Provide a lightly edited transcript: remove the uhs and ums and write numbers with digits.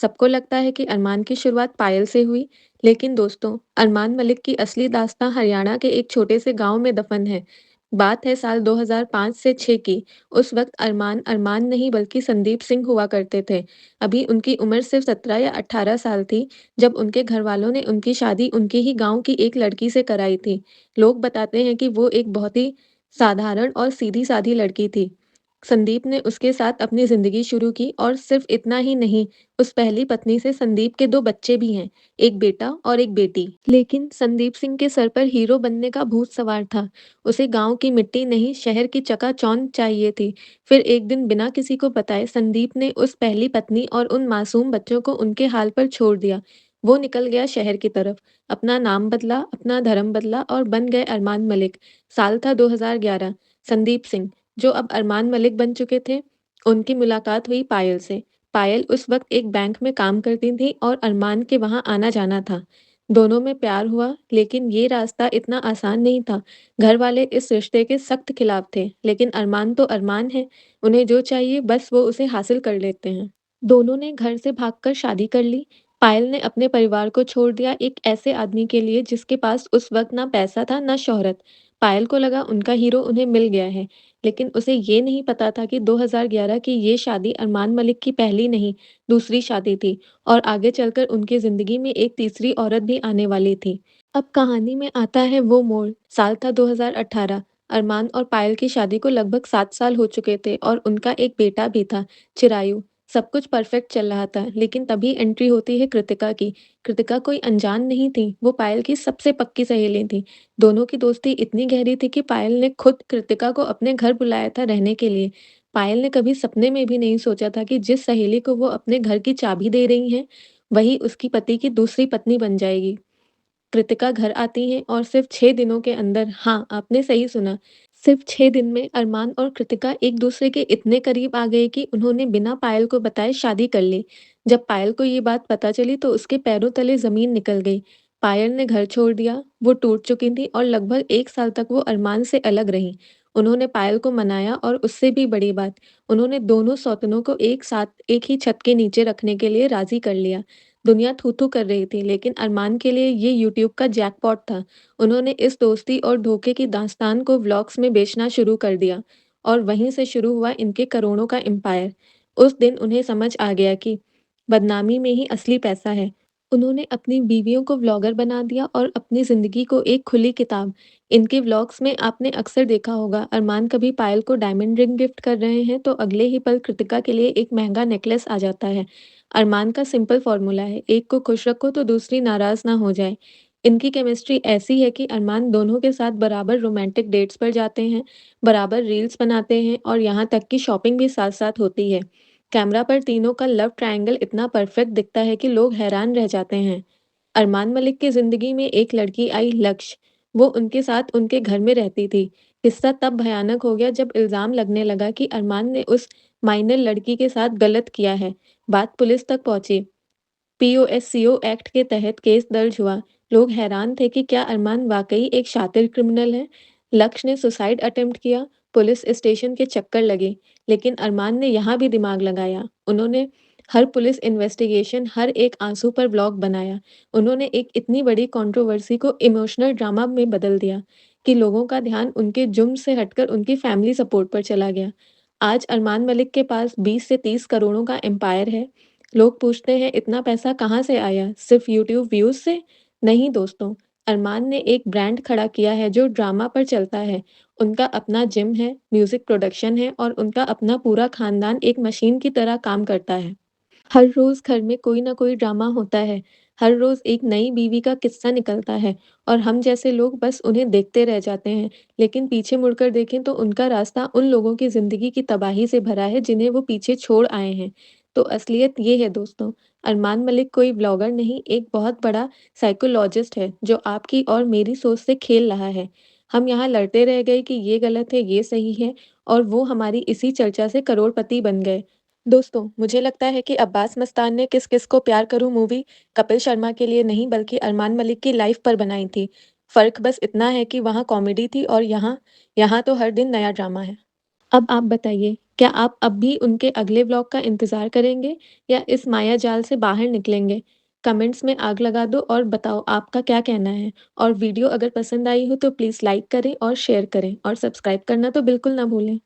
सबको लगता है कि अरमान की शुरुआत पायल से हुई, लेकिन दोस्तों, अरमान मलिक की असली दास्तां हरियाणा के एक छोटे से गांव में दफन है। बात है साल 2005 से 6 की। उस वक्त अरमान अरमान नहीं बल्कि संदीप सिंह हुआ करते थे। अभी उनकी उम्र सिर्फ 17 या 18 साल थी जब उनके घर वालों ने उनकी शादी उनके ही गांव की एक लड़की से कराई थी। लोग बताते हैं कि वो एक बहुत ही साधारण और सीधी सादी लड़की थी। संदीप ने उसके साथ अपनी ज़िंदगी शुरू की और सिर्फ़ इतना ही नहीं, उस पहली पत्नी से संदीप के 2 बच्चे भी हैं, एक बेटा और एक बेटी। लेकिन संदीप सिंह के सर पर हीरो बनने का भूत सवार था। उसे गाँव की मिट्टी नहीं, शहर की चकाचौंध चाहिए थी। फिर एक दिन बिना किसी को बताए संदीप ने उस पहली पत्नी और उन मासूम बच्चों को उनके हाल पर छोड़ दिया। वो निकल गया शहर की तरफ, अपना नाम बदला, अपना धर्म बदला और बन गए अरमान मलिक। साल था 2011। संदीप सिंह जो अब अरमान मलिक बन चुके थे, उनकी मुलाकात हुई पायल से। पायल उस वक़्त एक बैंक में काम करती थी और अरमान के वहाँ आना-जाना था। दोनों में प्यार हुआ, लेकिन ये रास्ता इतना आसान नहीं था। घर वाले इस रिश्ते के सख्त खिलाफ थे, लेकिन अरमान तो अरमान है, उन्हें जो चाहिए बस वो उसे हासिल कर लेते हैं। दोनों ने घर से भागकर शादी कर ली। पायल ने अपने परिवार को छोड़ दिया एक ऐसे आदमी के लिए जिसके पास उस वक़्त ना पैसा था, ना शोहरत। पायल को लगा उनका हीरो उन्हें मिल गया है, लेकिन उसे ये नहीं पता था कि 2011 की ये शादी अरमान मलिक की पहली नहीं, दूसरी शादी थी और आगे चलकर उनकी ज़िंदगी में एक तीसरी औरत भी आने वाली थी। अब कहानी में आता है वो मोड़। साल था 2018। अरमान और पायल की शादी को लगभग 7 साल हो चुके थे और उनका एक बेटा भी था, चिरायु। सब कुछ परफेक्ट चल रहा था, लेकिन तभी एंट्री होती है कृतिका की। कृतिका कोई अनजान नहीं थी, वो पायल की सबसे पक्की सहेली थी। दोनों की दोस्ती इतनी गहरी थी कि पायल ने खुद कृतिका को अपने घर बुलाया था रहने के लिए। पायल ने कभी सपने में भी नहीं सोचा था कि जिस सहेली को वो अपने घर की चाबी दे रही हैं, वही उसकी पति की दूसरी पत्नी बन जाएगी। कृतिका घर आती हैं और सिर्फ 6 दिनों के अंदर, हाँ, आपने सही सुना, सिर्फ 6 दिन में अरमान और कृतिका एक-दूसरे के इतने करीब आ गए कि उन्होंने बिना पायल को बताए शादी कर ली। जब पायल को ये बात पता चली तो उसके पैरों तले ज़मीन निकल गई। पायल ने घर छोड़ दिया, वो टूट चुकी थी और लगभग 1 साल तक वो अरमान से अलग रहीं। उन्होंने पायल को मनाया और उससे भी बड़ी बात, उन्होंने दोनों सौतनों को एक साथ एक ही छत के नीचे रखने के लिए राज़ी कर लिया। दुनिया थू-थू कर रही थी, लेकिन अरमान के लिए ये यूट्यूब का जैकपॉट था। उन्होंने इस दोस्ती और धोखे की दास्तान को व्लॉग्स में बेचना शुरू कर दिया और वहीं से शुरू हुआ इनके करोड़ों का एम्पायर। उस दिन उन्हें समझ आ गया कि बदनामी में ही असली पैसा है। उन्होंने अपनी बीवियों को व्लॉगर बना दिया और अपनी ज़िंदगी को एक खुली किताब। इनके व्लॉग्स में आपने अक्सर देखा होगा, अरमान कभी पायल को डायमंड रिंग गिफ्ट कर रहे हैं तो अगले ही पल कृतिका के लिए एक महँगा नेकलेस आ जाता है। अरमान का सिंपल फ़ॉर्मूला है, एक को खुश रखो तो दूसरी नाराज़ ना हो जाए। इनकी केमिस्ट्री ऐसी है कि अरमान दोनों के साथ बराबर रोमांटिक डेट्स पर जाते हैं, बराबर रील्स बनाते हैं और यहाँ तक कि शॉपिंग भी साथ-साथ होती है। कैमरा पर तीनों का लव ट्रायंगल इतना परफेक्ट दिखता है कि लोग हैरान रह जाते हैं। अरमान मलिक की ज़िंदगी में एक लड़की आई, लक्ष्य। वो उनके साथ उनके घर में रहती थी। किस्सा तब भयानक हो गया जब इल्ज़ाम लगने लगा कि अरमान ने उस माइनर लड़की के साथ गलत किया है। बात पुलिस तक पहुंची। पीओएससीओ एक्ट के तहत केस दर्ज हुआ। लोग हैरान थे कि क्या अरमान वाकई एक शातिर क्रिमिनल है। लक्ष्य ने सुसाइड अटेम्प्ट किया। पुलिस स्टेशन के चक्कर लगे, लेकिन अरमान ने यहाँ भी दिमाग लगाया। उन्होंने हर पुलिस इन्वेस्टिगेशन, हर एक आंसू पर ब्लॉग बनाया। उन्होंने एक इतनी बड़ी कंट्रोवर्सी को इमोशनल ड्रामा में बदल दिया कि लोगों का ध्यान उनके जुर्म से हटकर उनकी फैमिली सपोर्ट पर चला गया। आज अरमान मलिक के पास 20 से 30 करोड़ों का एम्पायर है। लोग पूछते हैं इतना पैसा कहाँ से आया? सिर्फ यूट्यूब व्यूज़ से? नहीं दोस्तों, अरमान ने एक ब्रांड खड़ा किया है जो ड्रामा पर चलता है। उनका अपना जिम है, म्यूज़िक प्रोडक्शन है और उनका अपना पूरा खानदान एक मशीन की तरह काम करता है। हर रोज़ घर में कोई ना कोई ड्रामा होता है। हर रोज़ एक नई बीवी का किस्सा निकलता है और हम जैसे लोग बस उन्हें देखते रह जाते हैं। लेकिन पीछे मुड़कर देखें तो उनका रास्ता उन लोगों की ज़िंदगी की तबाही से भरा है जिन्हें वो पीछे छोड़ आए हैं। तो असलियत ये है दोस्तों, अरमान मलिक कोई व्लॉगर नहीं, एक बहुत बड़ा साइकोलॉजिस्ट है जो आपकी और मेरी सोच से खेल रहा है। हम यहाँ लड़ते रह गए कि ये गलत है, ये सही है और वो हमारी इसी चर्चा से करोड़पति बन गए। दोस्तों, मुझे लगता है कि अब्बास मस्तान ने किस किस को प्यार करूँ मूवी कपिल शर्मा के लिए नहीं बल्कि अरमान मलिक की लाइफ पर बनाई थी। फ़र्क बस इतना है कि वहाँ कॉमेडी थी और यहाँ यहाँ तो हर दिन नया ड्रामा है। अब आप बताइए, क्या आप अब भी उनके अगले व्लॉग का इंतज़ार करेंगे या इस माया जाल से बाहर निकलेंगे? कमेंट्स में आग लगा दो और बताओ आपका क्या कहना है? और वीडियो अगर पसंद आई हो तो प्लीज़ लाइक करें और शेयर करें और सब्सक्राइब करना तो बिल्कुल ना भूलें।